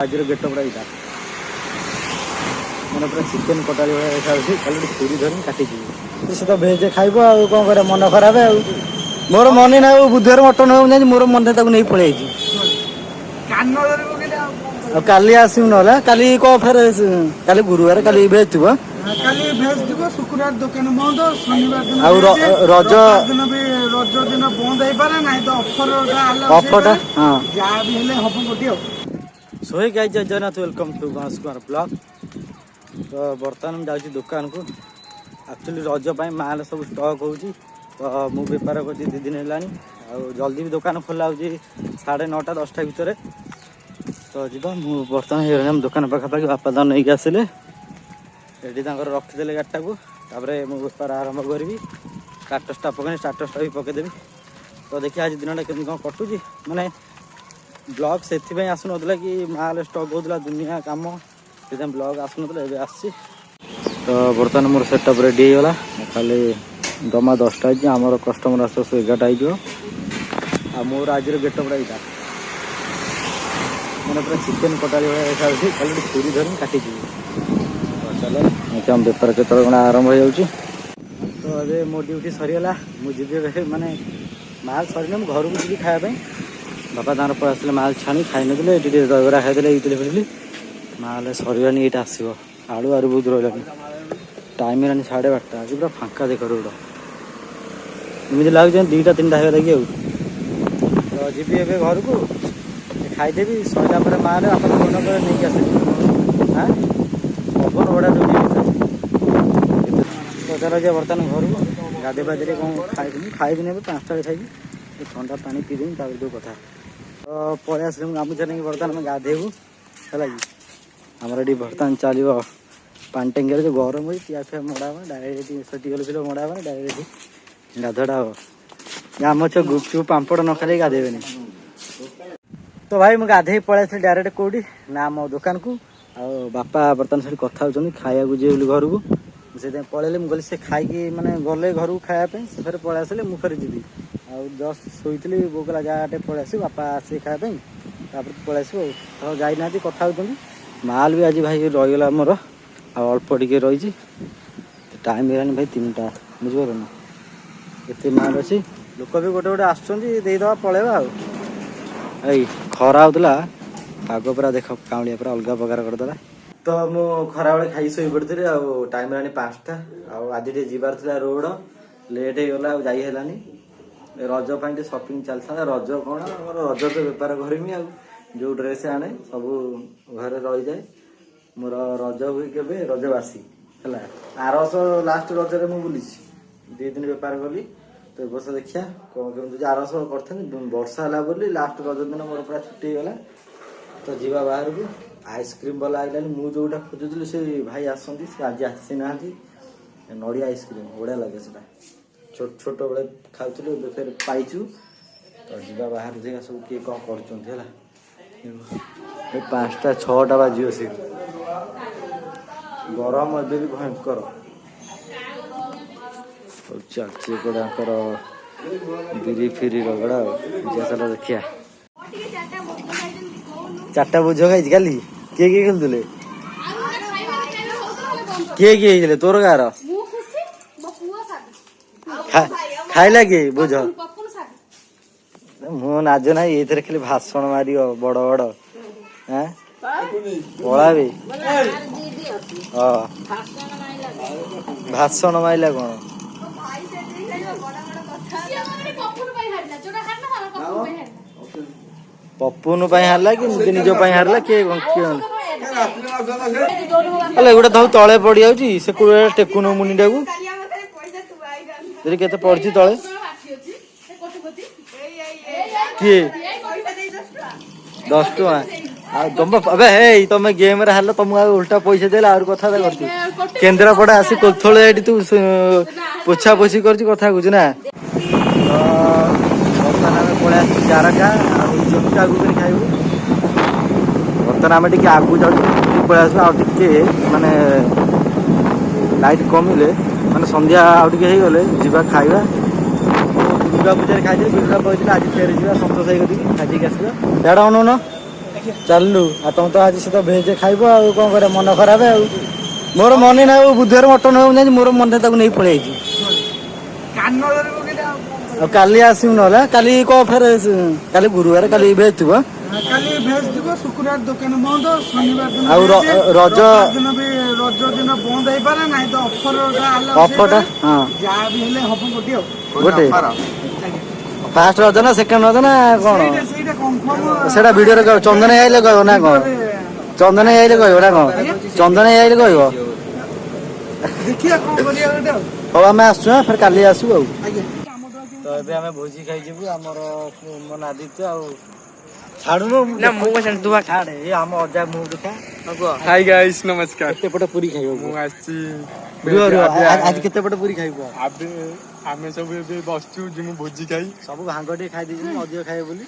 आज गेटअपटा इटा मैंने पूरा चिकेन कटाली भाई देखा खाली छुरी धरी काटी से तो भेज खाइब आ कौन कर मन खराब मोर मन ना बुधवार मटन हो मोर मन नहीं पलि काली आसू ना काली कौन फेर काली गुरुवार काली भेज थी शुक्रवार दुकान बंद शनिवार रज रज दिन बंद हो पारे ना तो अफरटा हाँ जहाँ भी हम गोटे सो hey guys Jai Jagannath welcome to Ganesh Kumar blog. तो बर्तमान जाऊँ दुकान को एक्चुअली रज माल सब स्टॉक हो तो मु बेपार कर 2 दिन है जल्दी भी दुकान खोला हो 9:30 10टा भितर तो जीवा मु बर्तमान हिरण्यम दुकान पाखापाखि बापा दान नहीं आसिले रेडी रखीदे गाड़टा को तापर मु बेपार आरंभ करी स्टाटसटा पकड़े स्टाटसटा भी पकईदेवी तो देखिए आज दिन केमी कौन कटुची माने ब्लॉग से आसुन कि माल स्टक होता दुनिया कम से ब्लॉग आसुन तो बर्तमान मोर सेटअप रेडी होगा खाली जमा 10टा आम कस्टमर आस 11टा हो मोर आज गेटअपटा इटा मैंने पूरा चिकेन कटाली भाई देखा खाली छुरी धरी काटी चलो हम बेपार के आरंभ हो जाऊँ तो अभी मो ड्यूटी सरीगला मुझे माने माल सर घर को जी खायापी बापा तार पलि आसते माल छाणी खाई नी दहीबरा खाईदे इडली फिटली माल सरानी ये आसो आलू आरु बहुत रही टाइम है 12:30 आज पूरा फांका देख रोड एमती लगे 2टा 3टा हो लगी तो जी घर को खाईदेवी सरला पर माल आप फोन कर नहीं आसे हाँ पवन भड़ा दौड़ी तो चलो जे बर्तमान घर को गाधे बाधे कौन खाइबी 5टा खाइबी ठंडा पानी पीदेवी जो कथा तो पलि आस गामुछा नहीं बर्तमान आम गाधेबू है आमर ये बर्तमान चलो पानी टैंकी जो गरम हो पिया फिया मड़ा डायरेक्ट टिकल फिल मड़ा डायरेक्ट गाधटा हम आम छो गुपचुप पापड़ न खाई गाधेबे तो भाई मुझे गाधे पलि आस डायरेक्ट कौटी ना मो दुकान को बापा बर्तमान से कथा होती खाया जी घर को से पलैले मुझे से खाई माने गले घर को खायापी से फिर पलि आसिले मुझे फिर जी जस्ट शोली बो कहला जाटे पलि आस बापा आसे खायापी पलि आस तो जाई ना कथा होती माल भी आज भाई रहीगला मोर अल्प टे रही टाइम है भाई 3टा बुझिपार ना एत माल अच्छी लोक भी गोटे गोटे आसदेवा पलैबा आई खरा होता पाग पूरा देख काउलिया पूरा अलग प्रकार करदेला तो मु खरा बेले खाई शोई पड़ी टाइम है 5टा आज जीवार था रोड लेट होगा जानी रज पे सपिंग चलता रज कौन रज तो बेपार करमी जो ड्रेस आने सब घर रही जाए मोर रज हुए के रजवासी है आरस लास्ट रज में बुली 2 दिन बेपार कली तो बस देखिया कौन कमी आरस कर वर्षा है बोली लास्ट रज दिन मोर पूरा छुट्टी गला तो जीवा बाहर को आइसक्रीम वाला आइलानी मुझे जोटा खोजुली से भाई आसती आज आसी ना नड़िया आइसक्रीम बढ़िया लगे से छोट छोट बेले खाऊलु फिर पाइचु तो जीवा बाहर देखा सब किए कौन कर 5टा 6टा बाजी से गरम ए भी भयंकर चलती गोटाकर बिरी फिरी रगड़ा चलो देखिया 4टा बोझ खाई काली किए खेलुले किए तोर गार खाइला किए बोझ मु नाज ना ये खाली भाषण मार बड़ बड़ हाँ पलाबे भाषण माइला कौन पप्पुन हारला कि निज हारला किए गोटे तो तले पड़ जाऊँ से टेकुन मुनिटा को केते पड़ी तले किए 10 टଙ୍କା तुम हे तुम गेम रे हारला तुमको उल्टा पैसा देला और कथा करती केन्द्रापड़ा आसी कोथल तू पोछा पोछी कर कथा कुछ ना बर्तमान पलि आस जारका जमका आगुरी खाइबू बर्तमान आम टे आगू जाऊँ पलि आस माने लाइट कमिले माने संध्या आगे जीवा खाइबा दुर्गा पूजा खाई दुर्गा कहते आज फेर जा सतोष खाई खाई आसवा याड़ा अनु ଚାଲୁ ଆଉ ତମେ ତ ଆଜି ସେ ତ ଭେଜ ଖାଇବ ଆଉ କଣ କରିବା ମନ ଖରାପ ଆଉ ମୋର ମନେ ନାହିଁ ଆଉ ବୁଧବାର ମଟନ ହଉ ନାହିଁ ମୋର ମନେ ତାକୁ ନେଇ ପଳେଇ ଆଇଛି କାନ ଧରିବ କେଟା ଆଉ କଣ ଆଉ କରିବା? କାଲି ଆସିବୁ ନହେଲେ କାଲି କଣ ଫେରେ କାଲି ଗୁରୁବାର କାଲି ଭେଜ ଥିବ କାଲି ଭେଜ ଥିବ ଶୁକ୍ରବାର ଦୋକାନ ବନ୍ଦ ଶନିବାର ଦିନ ଆଉ ଭେଜ, ରଜ ରବିବାର ଦିନ ବି ରଜ ଦିନ ବନ୍ଦ ହେଇପାରେ ନାହିଁ ତ ଅଫରଟା ଅଫରଟା ହଁ ଯାହା ବି ହେଲେ ହବ ଗୋଟିଏ ଆଉ ଗୋଟେ ଫାଷ୍ଟ ରଜ ନା ସେକେଣ୍ଡ ରଜ ନା କଣ ସେଇଟା କନଫର୍ମ ସେଟା ଭିଡିଓରେ କହିବ ଚନ୍ଦନ ଆଇଲେ କହିବ ନା କଣ ଚନ୍ଦନ ଆଇଲେ କହିବ ନା କଣ ଚନ୍ଦନ ଆଇଲେ କହିବ ଦେଖିବା କଣ କରିବା ଗୋଟେ ଆଉ ହଉ ଆମେ ଆସୁଛୁ ଫେରେ କାଲି ଆସିବୁ ଆଉ ଆଜ୍ଞା ତ ଏବେ ଆମେ ଭୋଜି ଖାଇଯିବୁ ଆମର ମୋ ନାଦିତ୍ୟ ଆଉ ଛାଡୁନୁ ନା ମୁଁ କଣ ତୁ ଛାଡେ ଏ ଆମ ଅଜା ମୁହଁ ଦେଖା ହାଇ ଗାଇସ୍ ନମସ୍କାର କେତେ ପଟ ପୁରୀ ଖାଇବ ମୁଁ ଆସିଛି ଆଜି କେତେ ପଟ ପୁରୀ ଖାଇବ ଆମେ ସବୁ ଏବେ ବସିଛୁ ଯିମୁ ଭୋଜି ଖାଇ ସବୁ ଭାଙ୍ଗ ଟିକେ ଖାଇଦେଇଛୁ ଅଧିକ ଖାଇବ ବୋଲି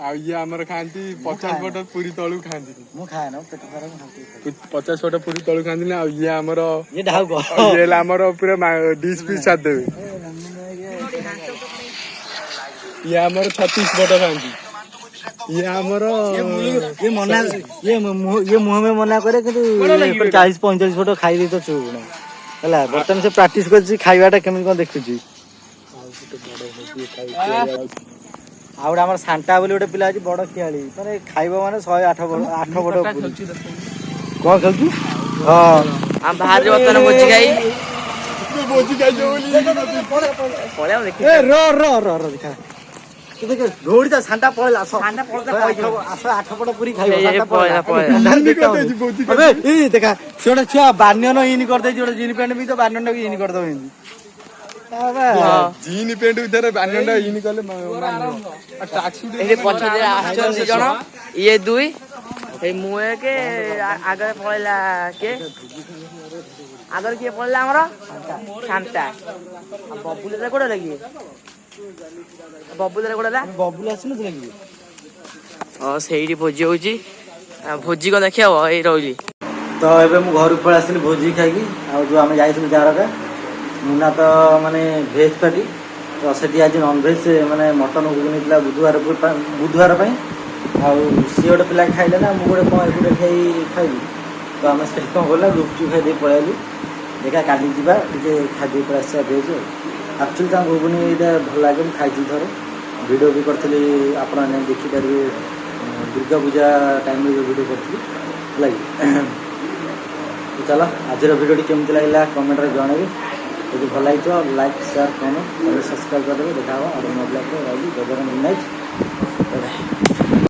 ଆଉ ଇଏ ଆମର ଖାଆନ୍ତି 50 ପଟ ପୁରୀ ତଳୁ ଖାଆନ୍ତିନି ମୁଁ ଖାଏ ନା ପେଟ ଖରାପ 50 ପଟ ପୁରୀ ତଳୁ ଖାଆନ୍ତିନି ଆଉ ଇଏ ଆମର ଇଏ ଢାଉକ ଇଏ ହେଲା ଆମର ପୁରା ଡିସ୍ ପିସ୍ ସାରିଦେବେ ଇଏ ଆମର 36 ପଟ ଖାଆନ୍ତି ଇଏ ଆମର ଇଏ ମୁହଁ ମନା କରେ କିନ୍ତୁ 40-45 ଫଟ ଖାଇଦେଇ ତ ଚୁପ ନାହିଁ ହେଲା ବର୍ତ୍ତମାନ ସେ ପ୍ରାକ୍ଟିସ କରିଛି ଖାଇବାଟା କେମିତି କଣ ଦେଖୁଛି ଆଉ ଗୋଟେ ଆମର ସାଣ୍ଟା ବୋଲି ଗୋଟେ ପିଲା ଅଛି ବଡ ଖିଆଳି ମାନେ ଖାଇବ ମାନେ 108 ପଟ କଣ ଖେଳୁଛୁ ହଁ ଆମ ବାହାରେ ବର୍ତ୍ତମାନ ଭୋଜି ଖାଇ ଭୋଜି ଖାଇଯିବ ପଳେଇବ ଦେଖି ଦୌଡ଼ି ତା ସାଣ୍ଟା ପଳେଇଲା ଆସ 8 ପଟ ପୁରୀ ଖାଇବ ସାଣ୍ଟା ପଳେଇଲା। ଏଇ ଦେଖା ସେ ଗୋଟେ ଛୁଆ ବାନ୍ୟନ ଇନ୍ କରିଦେଇଛି ଗୋଟେ ଜିନ୍ ପ୍ୟାଣ୍ଟ ବି ତ ବାନ୍ୟନଟାକୁ ଇନ୍ କରିଦବ ଏମିତି ଜିନ୍ ପ୍ୟାଣ୍ଟ ଭିତରେ ବାନିଅନ୍ଟା ଇନ୍ କଲେ ଏଠି ପଛରେ ଆସୁଛନ୍ତି 2 ଜଣ ଇଏ 2 ଏଇ ମୁଁ ଏକ ଆଗରେ ପଳେଇଲା କିଏ ଆଗରେ କିଏ ପଳେଇଲା ଆମର ଶାନ୍ତା ବବୁଲରେ କୋଉଟା ଲାଗି ବବୁଲରେ କୋଉଟା ବବୁଲ ଆସିନଥିଲା କି ହଁ ସେଇଠି ଭୋଜି ହଉଛି ଭୋଜି କଣ ଦେଖି ହବ ଏଇ ରହିଲି ତ ଏବେ ମୁଁ ଘରକୁ ପଳେଇ ଆସିଥିଲି ଭୋଜି ଖାଇକି ଆଉ ଯୋଉ ଆମେ ଯାଇଥିଲୁ ଜାରକା ମୁନା ତ ମାନେ ଭେଜ୍ ପାର୍ଟି ତ ସେଠି ଆଜି ନନଭେଜ୍ ମାନେ ମଟନ୍ ଘୁଗୁନି ହେଇଥିଲା ବୁଧବାର ପାଇଁ ଆଉ ସିଏ ଗୋଟେ ପିଲା ଖାଇଲେ ନା ମୁଁ ଗୋଟେ କଣ ଏକୁଟିଆ ଖାଇଲି ତ ଆମେ ସେଠି କ'ଣ କଲା ଗୁପଚୁପ୍ ଖାଇଦେଇ ପଳେଇଲୁ ଦେଖା କାଲି ଯିବା ଟିକେ ଖାଇଦେଇ ପଳେଇ ଆସିବା ଭେଜ୍ ଆଉ ଆକ୍ଚୁଆଲି ତାଙ୍କ ଘୁଗୁନି ଏଇଟା ଭଲ ଲାଗେ ମୁଁ ଖାଇଥିଲି ଥରେ ଭିଡ଼ିଓ ବି କରିଥିଲି ଆପଣମାନେ ଦେଖିପାରିବେ ଦୁର୍ଗା ପୂଜା ଟାଇମ୍ରେ ଯେଉଁ ଭିଡ଼ିଓ କରିଥିଲି ହେଲା ତ ଚାଲ ଆଜିର ଭିଡ଼ିଓଟି କେମିତି ଲାଗିଲା କମେଣ୍ଟରେ ଜଣାଇବେ ଯଦି ଭଲ ଲାଗିଥିବ ଲାଇକ୍ ସେୟାର କମେଣ୍ଟ ସବସ୍କ୍ରାଇବ୍ କରିଦେବେ ଦେଖା ହେବ ଆଉ ମୋ ବ୍ଲଗ୍ରେ ରହିଲି ଜୟ ଜଗନ୍ନାଥ।